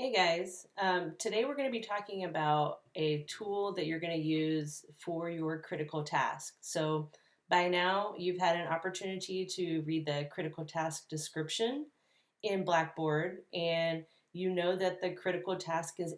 Hey guys, today we're going to be talking about a tool that you're going to use for your critical task. So, by now, you've had an opportunity to read the critical task description in Blackboard, and you know that the critical task is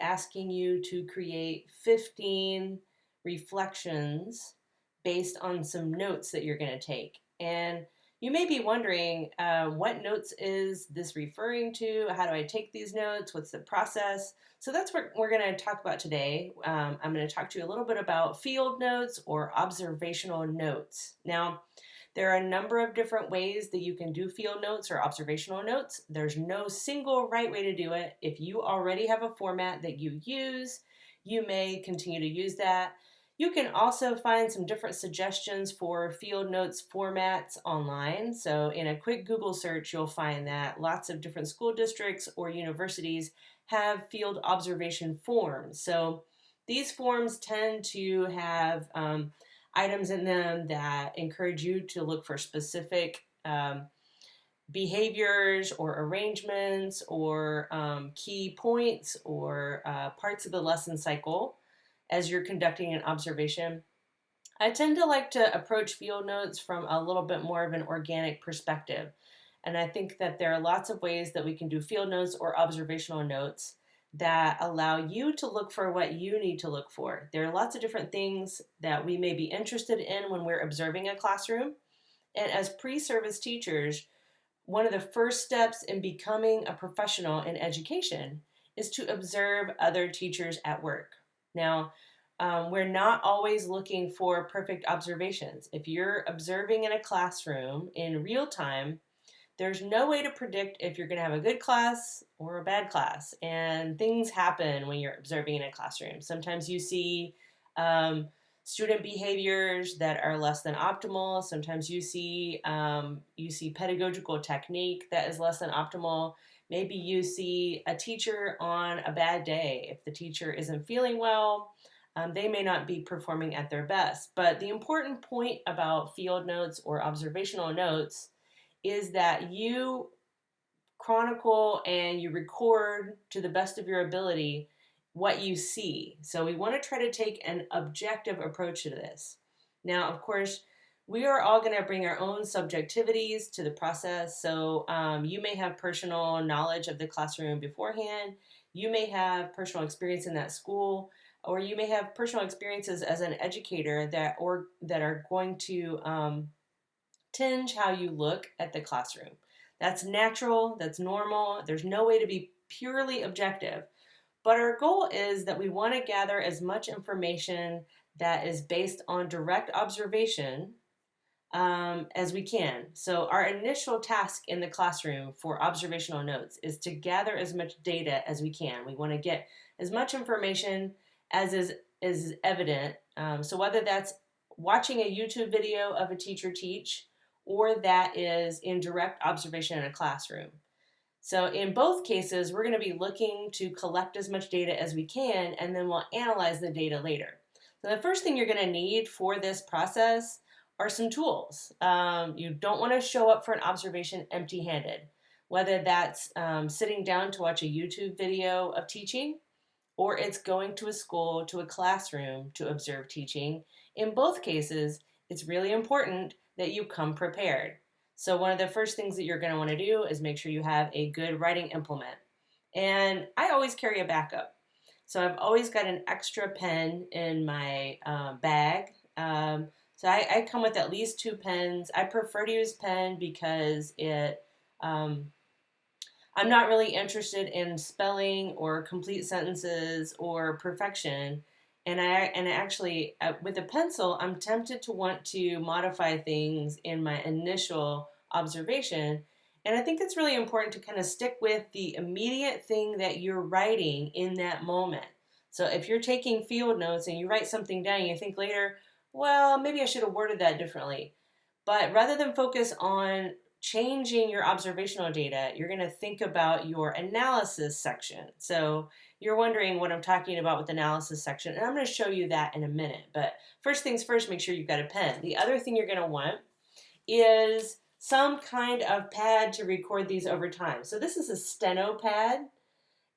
asking you to create 15 reflections based on some notes that you're going to take. And you may be wondering, what notes is this referring to? How do I take these notes? What's the process? So that's what we're going to talk about today. I'm going to talk to you a little bit about field notes or observational notes. Now, there are a number of different ways that you can do field notes or observational notes. There's no single right way to do it. If you already have a format that you use, you may continue to use that. You can also find some different suggestions for field notes formats online. So, in a quick Google search, you'll find that lots of different school districts or universities have field observation forms. So, these forms tend to have items in them that encourage you to look for specific behaviors or arrangements or key points or parts of the lesson cycle as you're conducting an observation. I tend to like to approach field notes from a little bit more of an organic perspective. And I think that there are lots of ways that we can do field notes or observational notes that allow you to look for what you need to look for. There are lots of different things that we may be interested in when we're observing a classroom. And as pre service teachers, one of the first steps in becoming a professional in education is to observe other teachers at work. Now, we're not always looking for perfect observations. If you're observing in a classroom in real time, there's no way to predict if you're going to have a good class or a bad class. And things happen when you're observing in a classroom. Sometimes you see student behaviors that are less than optimal. Sometimes you see pedagogical technique that is less than optimal. Maybe you see a teacher on a bad day. If the teacher isn't feeling well, they may not be performing at their best. But the important point about field notes or observational notes is that you chronicle and you record to the best of your ability what you see. So we want to try to take an objective approach to this. Now, of course, we are all going to bring our own subjectivities to the process. So you may have personal knowledge of the classroom beforehand. You may have personal experience in that school, or you may have personal experiences as an educator that are going to tinge how you look at the classroom. That's natural, that's normal. There's no way to be purely objective. But our goal is that we want to gather as much information that is based on direct observation as we can. So, our initial task in the classroom for observational notes is to gather as much data as we can. We want to get as much information as is evident. So, whether that's watching a YouTube video of a teacher teach or that is in direct observation in a classroom. So, in both cases, we're going to be looking to collect as much data as we can, and then we'll analyze the data later. So, the first thing you're going to need for this process are some tools. You don't want to show up for an observation empty handed, whether that's sitting down to watch a YouTube video of teaching or it's going to a school, to a classroom to observe teaching. In both cases, it's really important that you come prepared. So, one of the first things that you're going to want to do is make sure you have a good writing implement. And I always carry a backup. So, I've always got an extra pen in my bag. So I come with at least two pens. I prefer to use pen because um, I'm not really interested in spelling or complete sentences or perfection. And actually, with a pencil, I'm tempted to want to modify things in my initial observation. And I think it's really important to kind of stick with the immediate thing that you're writing in that moment. So if you're taking field notes and you write something down, you think later, well, maybe I should have worded that differently. But rather than focus on changing your observational data, you're going to think about your analysis section. So you're wondering what I'm talking about with analysis section, and I'm going to show you that in a minute. But first things first, make sure you've got a pen. The other thing you're going to want is some kind of pad to record these over time. So this is a steno pad.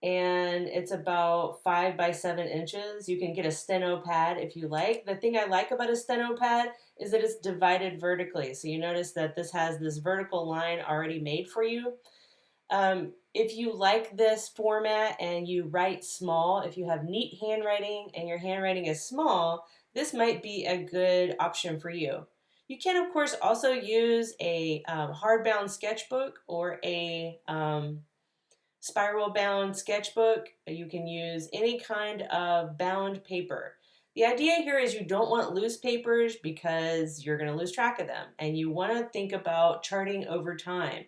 and it's about 5 by 7 inches. You can get a steno pad if you like. The thing I like about a steno pad is that it's divided vertically. So you notice that this has this vertical line already made for you. If you like this format and you write small, if you have neat handwriting and your handwriting is small, this might be a good option for you. You can, of course, also use a hardbound sketchbook or a spiral bound sketchbook. You can use any kind of bound paper. The idea here is you don't want loose papers because you're going to lose track of them, and you want to think about charting over time.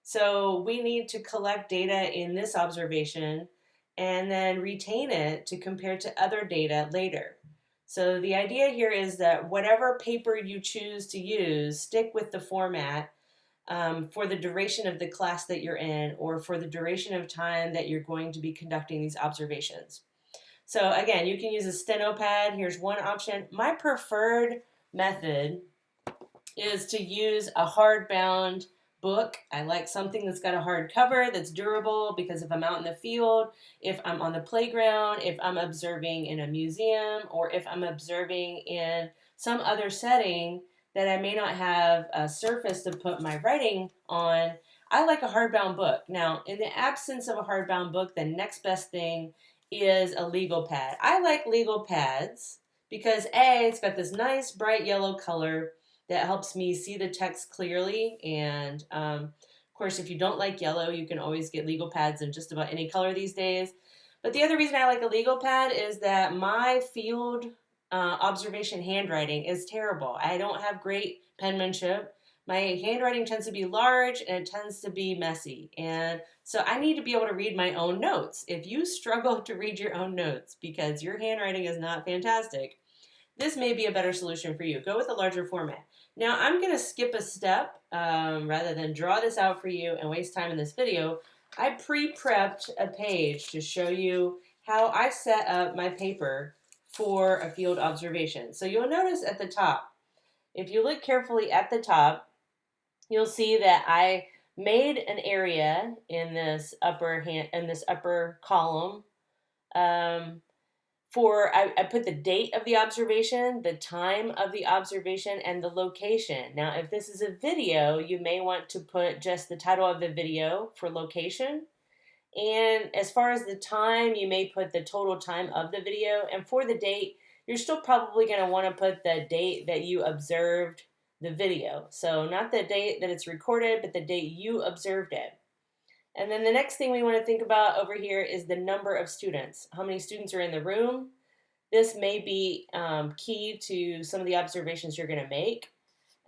So we need to collect data in this observation and then retain it to compare to other data later. So the idea here is that whatever paper you choose to use, stick with the format for the duration of the class that you're in or for the duration of time that you're going to be conducting these observations. So again, you can use a steno pad. Here's one option. My preferred method is to use a hardbound book. I like something that's got a hard cover that's durable because if I'm out in the field, if I'm on the playground, if I'm observing in a museum, or if I'm observing in some other setting that I may not have a surface to put my writing on, I like a hardbound book. Now, in the absence of a hardbound book, the next best thing is a legal pad. I like legal pads because A, it's got this nice bright yellow color that helps me see the text clearly. And of course, if you don't like yellow, you can always get legal pads in just about any color these days. But the other reason I like a legal pad is that my field observation handwriting is terrible. I don't have great penmanship. My handwriting tends to be large and it tends to be messy. And so I need to be able to read my own notes. If you struggle to read your own notes because your handwriting is not fantastic, this may be a better solution for you. Go with a larger format. Now I'm going to skip a step rather than draw this out for you and waste time in this video. I pre-prepped a page to show you how I set up my paper for a field observation. So you'll notice at the top, if you look carefully at the top, you'll see that I made an area in this upper column I put the date of the observation, the time of the observation, and the location. Now, if this is a video, you may want to put just the title of the video for location. And as far as the time, you may put the total time of the video. And for the date, you're still probably going to want to put the date that you observed the video. So not the date that it's recorded, but the date you observed it. And then the next thing we want to think about over here is the number of students. How many students are in the room? This may be key to some of the observations you're going to make.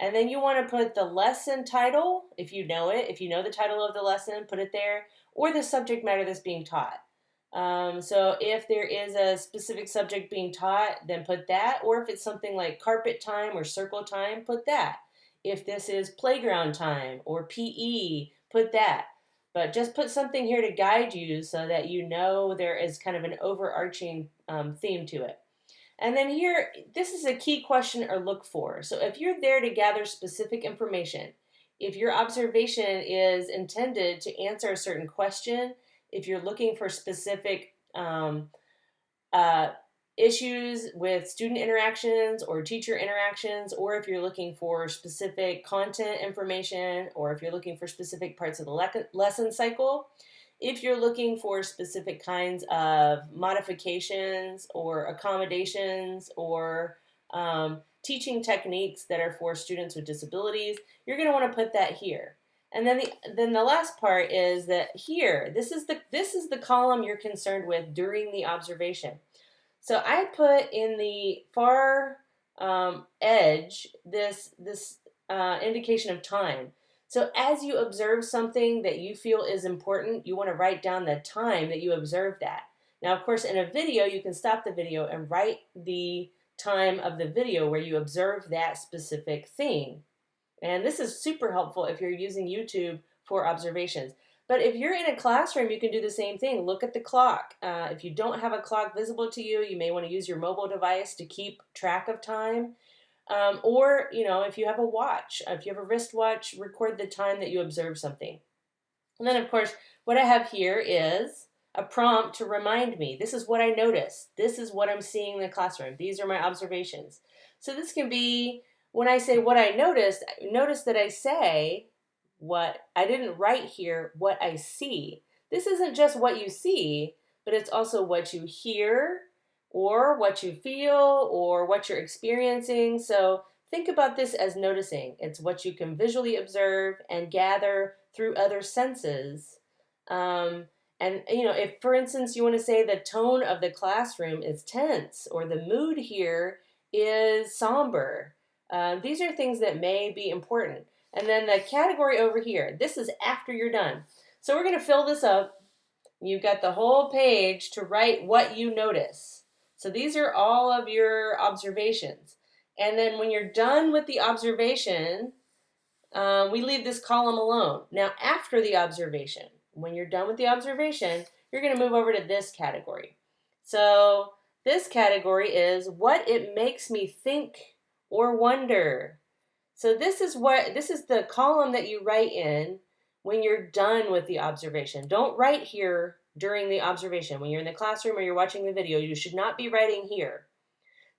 And then you want to put the lesson title, if you know it. If you know the title of the lesson, put it there. Or the subject matter that's being taught. So if there is a specific subject being taught, then put that. Or if it's something like carpet time or circle time, put that. If this is playground time or PE, put that. But just put something here to guide you so that you know there is kind of an overarching theme to it. And then here, this is a key question or look for. So if you're there to gather specific information, if your observation is intended to answer a certain question, if you're looking for specific uh, issues with student interactions or teacher interactions, or if you're looking for specific content information, or if you're looking for specific parts of the lesson cycle, if you're looking for specific kinds of modifications or accommodations or teaching techniques that are for students with disabilities, you're going to want to put that here. And then the last part is that here, this is the column you're concerned with during the observation. So I put in the far edge this indication of time. So as you observe something that you feel is important, you want to write down the time that you observed that. Now, of course, in a video, you can stop the video and write the time of the video where you observe that specific thing. And this is super helpful if you're using YouTube for observations. But if you're in a classroom, you can do the same thing. Look at the clock. If you don't have a clock visible to you, you may want to use your mobile device to keep track of time. Or, if you have a watch, if you have a wristwatch, record the time that you observe something. And then, of course, what I have here is a prompt to remind me, this is what I noticed. This is what I'm seeing in the classroom. These are my observations. So this can be, when I say what I noticed, notice that I say what I didn't write here, what I see. This isn't just what you see, but it's also what you hear or what you feel or what you're experiencing. So think about this as noticing. It's what you can visually observe and gather through other senses. And if for instance you want to say the tone of the classroom is tense or the mood here is somber, these are things that may be important. And then the category over here, this is after you're done. So we're going to fill this up. You've got the whole page to write what you notice. So these are all of your observations. And then when you're done with the observation, we leave this column alone. Now, after the observation, when you're done with the observation, you're going to move over to this category. So this category is what it makes me think or wonder. So this is the column that you write in when you're done with the observation. Don't write here during the observation. When you're in the classroom or you're watching the video, you should not be writing here.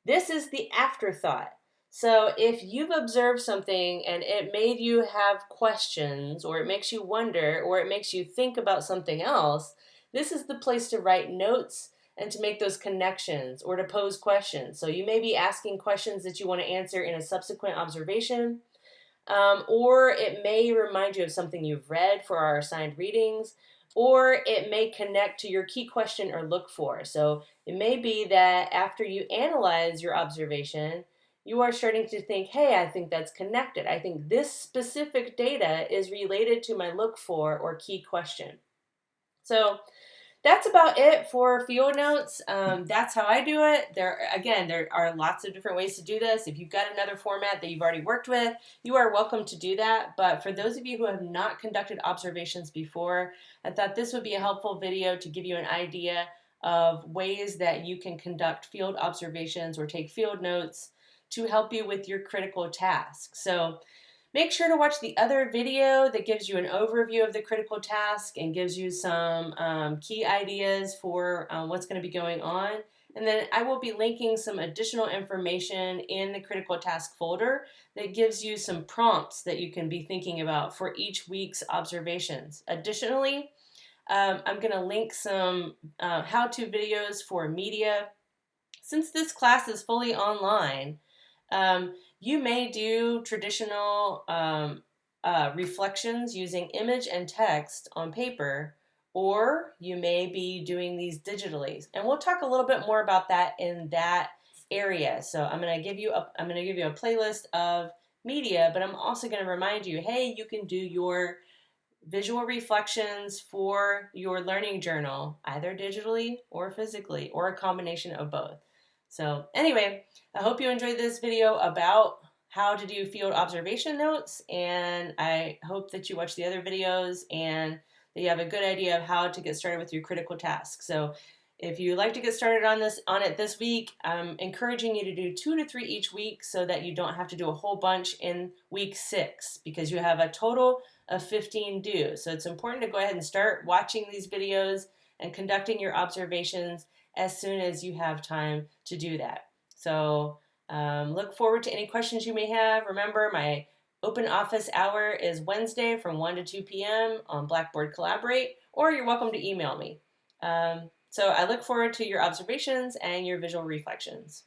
This is the afterthought. So if you've observed something and it made you have questions, or it makes you wonder, or it makes you think about something else, this is the place to write notes and to make those connections or to pose questions. So you may be asking questions that you want to answer in a subsequent observation, or it may remind you of something you've read for our assigned readings, or it may connect to your key question or look for. So it may be that after you analyze your observation, you are starting to think, hey, I think that's connected. I think this specific data is related to my look for or key question. So that's about it for field notes. That's how I do it. There are lots of different ways to do this. If you've got another format that you've already worked with, you are welcome to do that. But for those of you who have not conducted observations before, I thought this would be a helpful video to give you an idea of ways that you can conduct field observations or take field notes to help you with your critical task. So make sure to watch the other video that gives you an overview of the critical task and gives you some key ideas for what's going to be going on. And then I will be linking some additional information in the critical task folder that gives you some prompts that you can be thinking about for each week's observations. Additionally, I'm going to link some how-to videos for media. Since this class is fully online, you may do traditional reflections using image and text on paper, or you may be doing these digitally. And we'll talk a little bit more about that in that area. So I'm going to give you a playlist of media, but I'm also going to remind you, hey, you can do your visual reflections for your learning journal, either digitally or physically, or a combination of both. So anyway, I hope you enjoyed this video about how to do field observation notes, and I hope that you watch the other videos and that you have a good idea of how to get started with your critical task. So if you'd like to get started on it this week, I'm encouraging you to do 2 to 3 each week so that you don't have to do a whole bunch in week 6, because you have a total of 15 due. So it's important to go ahead and start watching these videos and conducting your observations as soon as you have time to do that. So look forward to any questions you may have. Remember, my open office hour is Wednesday from 1 to 2 p.m. on Blackboard Collaborate, or you're welcome to email me. So I look forward to your observations and your visual reflections.